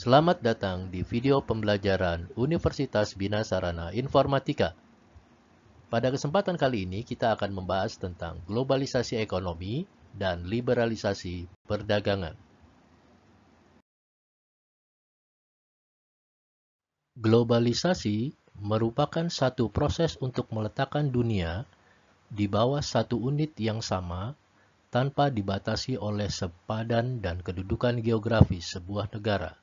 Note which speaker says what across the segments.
Speaker 1: Selamat datang di video pembelajaran Universitas Bina Sarana Informatika. Pada kesempatan kali ini kita akan membahas tentang globalisasi ekonomi dan liberalisasi perdagangan. Globalisasi merupakan satu proses untuk meletakkan dunia di bawah satu unit yang sama tanpa dibatasi oleh sepadan dan kedudukan geografis sebuah negara.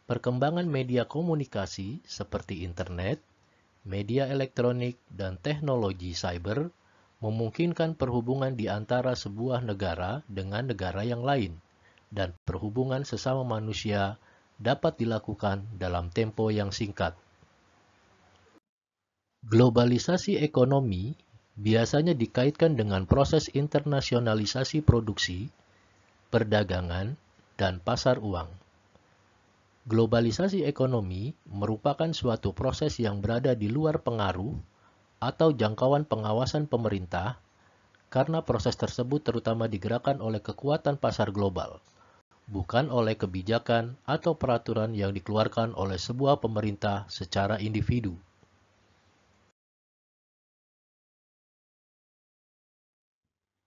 Speaker 1: Perkembangan media komunikasi seperti internet, media elektronik, dan teknologi cyber memungkinkan perhubungan di antara sebuah negara dengan negara yang lain, dan perhubungan sesama manusia dapat dilakukan dalam tempo yang singkat. Globalisasi ekonomi biasanya dikaitkan dengan proses internasionalisasi produksi, perdagangan, dan pasar uang. Globalisasi ekonomi merupakan suatu proses yang berada di luar pengaruh atau jangkauan pengawasan pemerintah karena proses tersebut terutama digerakkan oleh kekuatan pasar global, bukan oleh kebijakan atau peraturan yang dikeluarkan oleh sebuah pemerintah secara individu.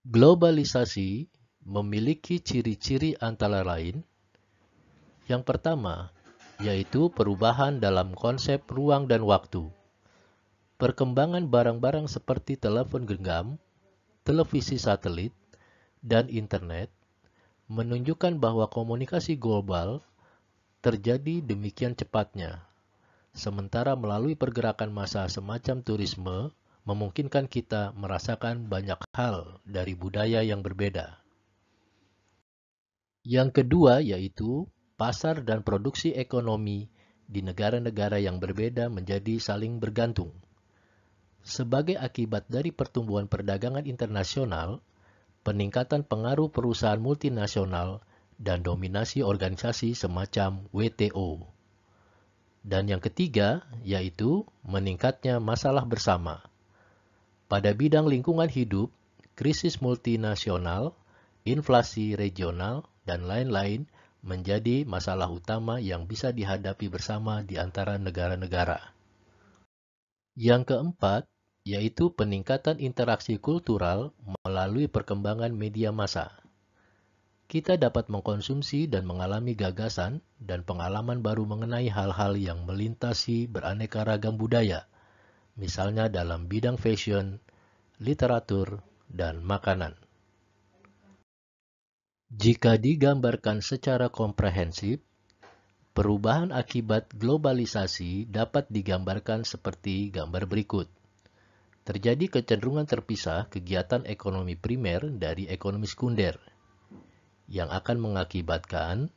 Speaker 1: Globalisasi memiliki ciri-ciri antara lain. Yang pertama, yaitu perubahan dalam konsep ruang dan waktu. Perkembangan barang-barang seperti telepon genggam, televisi satelit, dan internet menunjukkan bahwa komunikasi global terjadi demikian cepatnya. Sementara melalui pergerakan massa semacam turisme, memungkinkan kita merasakan banyak hal dari budaya yang berbeda. Yang kedua yaitu pasar dan produksi ekonomi di negara-negara yang berbeda menjadi saling bergantung. Sebagai akibat dari pertumbuhan perdagangan internasional, peningkatan pengaruh perusahaan multinasional, dan dominasi organisasi semacam WTO. Dan yang ketiga, yaitu meningkatnya masalah bersama. Pada bidang lingkungan hidup, krisis multinasional, inflasi regional, dan lain-lain menjadi masalah utama yang bisa dihadapi bersama di antara negara-negara. Yang keempat, yaitu peningkatan interaksi kultural melalui perkembangan media massa. Kita dapat mengkonsumsi dan mengalami gagasan dan pengalaman baru mengenai hal-hal yang melintasi beraneka ragam budaya, misalnya dalam bidang fashion, literatur, dan makanan. Jika digambarkan secara komprehensif, perubahan akibat globalisasi dapat digambarkan seperti gambar berikut. Terjadi kecenderungan terpisah kegiatan ekonomi primer dari ekonomi sekunder, yang akan mengakibatkan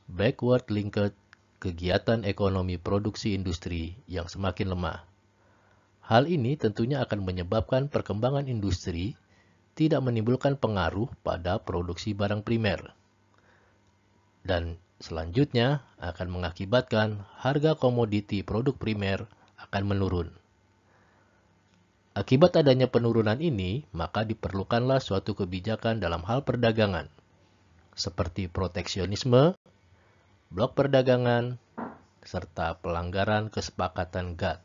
Speaker 1: backward-linked kegiatan ekonomi produksi industri yang semakin lemah. Hal ini tentunya akan menyebabkan perkembangan industri tidak menimbulkan pengaruh pada produksi barang primer. Dan selanjutnya akan mengakibatkan harga komoditi produk primer akan menurun. Akibat adanya penurunan ini, maka diperlukanlah suatu kebijakan dalam hal perdagangan, seperti proteksionisme, blok perdagangan, serta pelanggaran kesepakatan GATT.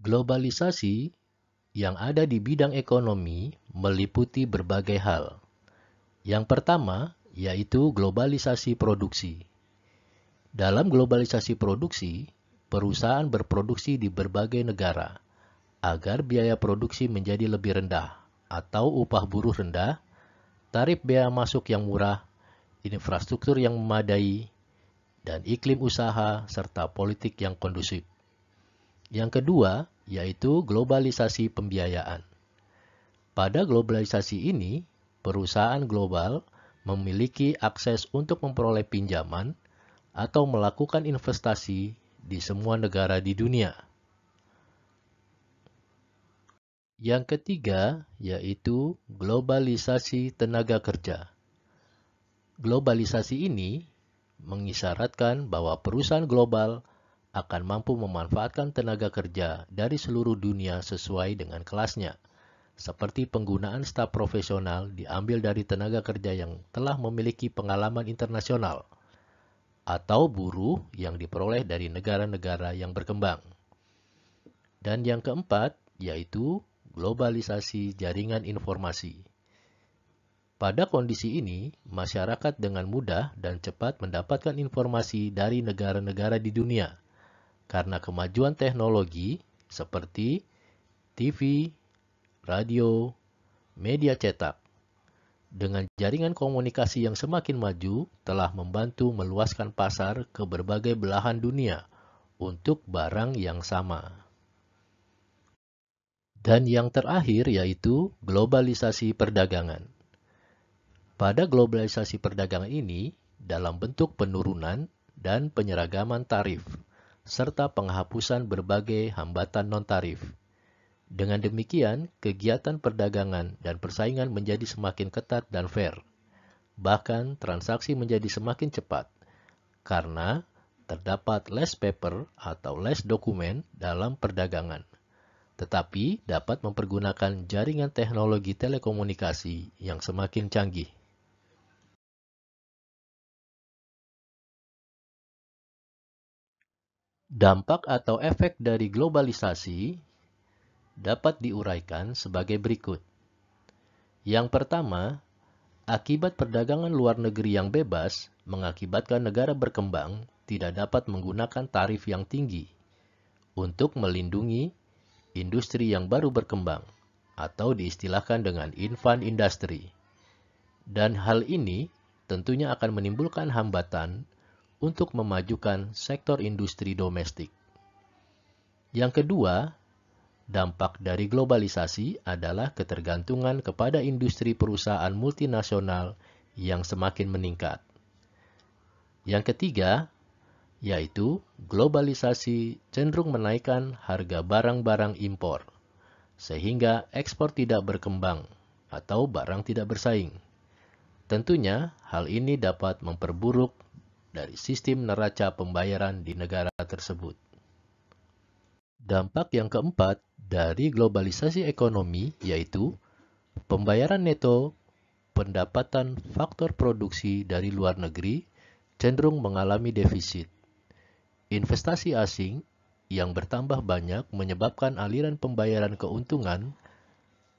Speaker 1: Globalisasi yang ada di bidang ekonomi meliputi berbagai hal. Yang pertama, yaitu globalisasi produksi. Dalam globalisasi produksi, perusahaan berproduksi di berbagai negara agar biaya produksi menjadi lebih rendah atau upah buruh rendah, tarif bea masuk yang murah, infrastruktur yang memadai, dan iklim usaha serta politik yang kondusif. Yang kedua, yaitu globalisasi pembiayaan. Pada globalisasi ini, perusahaan global memiliki akses untuk memperoleh pinjaman atau melakukan investasi di semua negara di dunia. Yang ketiga, yaitu globalisasi tenaga kerja. Globalisasi ini mengisyaratkan bahwa perusahaan global akan mampu memanfaatkan tenaga kerja dari seluruh dunia sesuai dengan kelasnya, seperti penggunaan staf profesional diambil dari tenaga kerja yang telah memiliki pengalaman internasional, atau buruh yang diperoleh dari negara-negara yang berkembang. Dan yang keempat, yaitu globalisasi jaringan informasi. Pada kondisi ini, masyarakat dengan mudah dan cepat mendapatkan informasi dari negara-negara di dunia karena kemajuan teknologi seperti TV, radio, media cetak. Dengan jaringan komunikasi yang semakin maju, telah membantu meluaskan pasar ke berbagai belahan dunia untuk barang yang sama. Dan yang terakhir yaitu globalisasi perdagangan. Pada globalisasi perdagangan ini, dalam bentuk penurunan dan penyeragaman tarif, serta penghapusan berbagai hambatan non-tarif. Dengan demikian, kegiatan perdagangan dan persaingan menjadi semakin ketat dan fair. Bahkan, transaksi menjadi semakin cepat, karena terdapat less paper atau less dokumen dalam perdagangan. Tetapi dapat mempergunakan jaringan teknologi telekomunikasi yang semakin canggih. Dampak atau efek dari globalisasi dapat diuraikan sebagai berikut. Yang pertama, akibat perdagangan luar negeri yang bebas mengakibatkan negara berkembang tidak dapat menggunakan tarif yang tinggi untuk melindungi industri yang baru berkembang atau diistilahkan dengan infant industry. Dan hal ini tentunya akan menimbulkan hambatan untuk memajukan sektor industri domestik. Yang kedua, dampak dari globalisasi adalah ketergantungan kepada industri perusahaan multinasional yang semakin meningkat. Yang ketiga, yaitu globalisasi cenderung menaikkan harga barang-barang impor, sehingga ekspor tidak berkembang atau barang tidak bersaing. Tentunya, hal ini dapat memperburuk dari sistem neraca pembayaran di negara tersebut. Dampak yang keempat dari globalisasi ekonomi yaitu pembayaran neto pendapatan faktor produksi dari luar negeri cenderung mengalami defisit. Investasi asing yang bertambah banyak menyebabkan aliran pembayaran keuntungan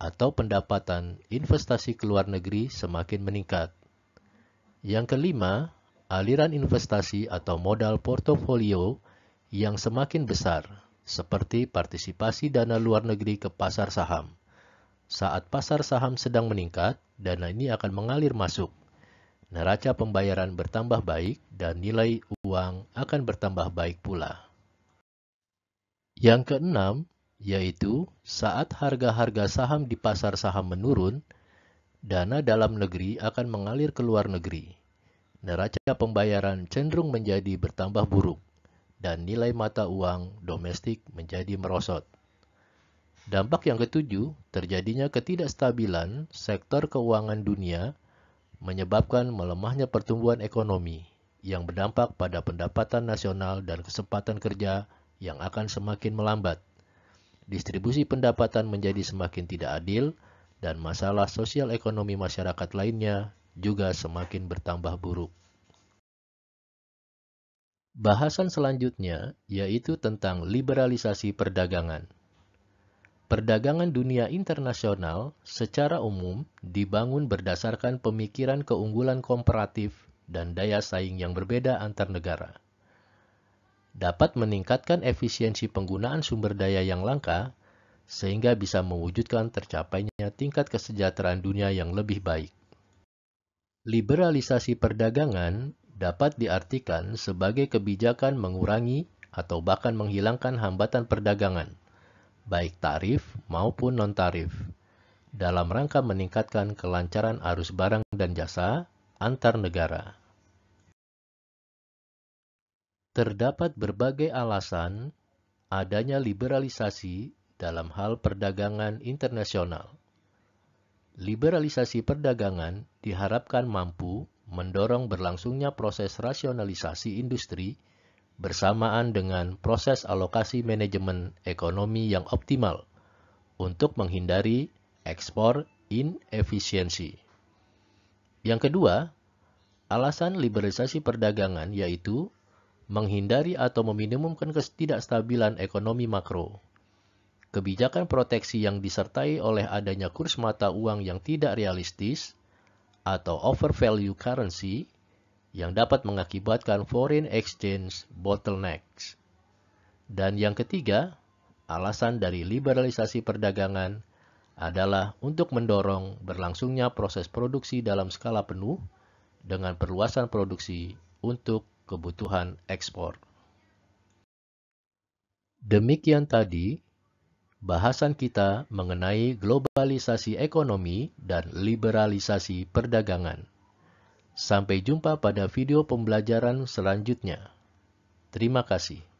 Speaker 1: atau pendapatan investasi ke luar negeri semakin meningkat. Yang kelima, aliran investasi atau modal portofolio yang semakin besar, seperti partisipasi dana luar negeri ke pasar saham. Saat pasar saham sedang meningkat, dana ini akan mengalir masuk. Neraca pembayaran bertambah baik dan nilai uang akan bertambah baik pula. Yang keenam, yaitu saat harga-harga saham di pasar saham menurun, dana dalam negeri akan mengalir ke luar negeri. Neraca pembayaran cenderung menjadi bertambah buruk, dan nilai mata uang domestik menjadi merosot. Dampak yang ketujuh, terjadinya ketidakstabilan sektor keuangan dunia menyebabkan melemahnya pertumbuhan ekonomi yang berdampak pada pendapatan nasional dan kesempatan kerja yang akan semakin melambat. Distribusi pendapatan menjadi semakin tidak adil dan masalah sosial ekonomi masyarakat lainnya juga semakin bertambah buruk. Bahasan selanjutnya yaitu tentang liberalisasi perdagangan. Perdagangan dunia internasional secara umum dibangun berdasarkan pemikiran keunggulan komparatif dan daya saing yang berbeda antar negara. Dapat meningkatkan efisiensi penggunaan sumber daya yang langka, sehingga bisa mewujudkan tercapainya tingkat kesejahteraan dunia yang lebih baik. Liberalisasi perdagangan dapat diartikan sebagai kebijakan mengurangi atau bahkan menghilangkan hambatan perdagangan, baik tarif maupun non-tarif, dalam rangka meningkatkan kelancaran arus barang dan jasa antar negara. Terdapat berbagai alasan adanya liberalisasi dalam hal perdagangan internasional. Liberalisasi perdagangan diharapkan mampu mendorong berlangsungnya proses rasionalisasi industri bersamaan dengan proses alokasi manajemen ekonomi yang optimal untuk menghindari ekspor inefisiensi. Yang kedua, alasan liberalisasi perdagangan yaitu menghindari atau meminimumkan ketidakstabilan ekonomi makro. Kebijakan proteksi yang disertai oleh adanya kurs mata uang yang tidak realistis atau overvalue currency yang dapat mengakibatkan foreign exchange bottlenecks. Dan yang ketiga, alasan dari liberalisasi perdagangan adalah untuk mendorong berlangsungnya proses produksi dalam skala penuh dengan perluasan produksi untuk kebutuhan ekspor. Demikian tadi bahasan kita mengenai globalisasi ekonomi dan liberalisasi perdagangan. Sampai jumpa pada video pembelajaran selanjutnya. Terima kasih.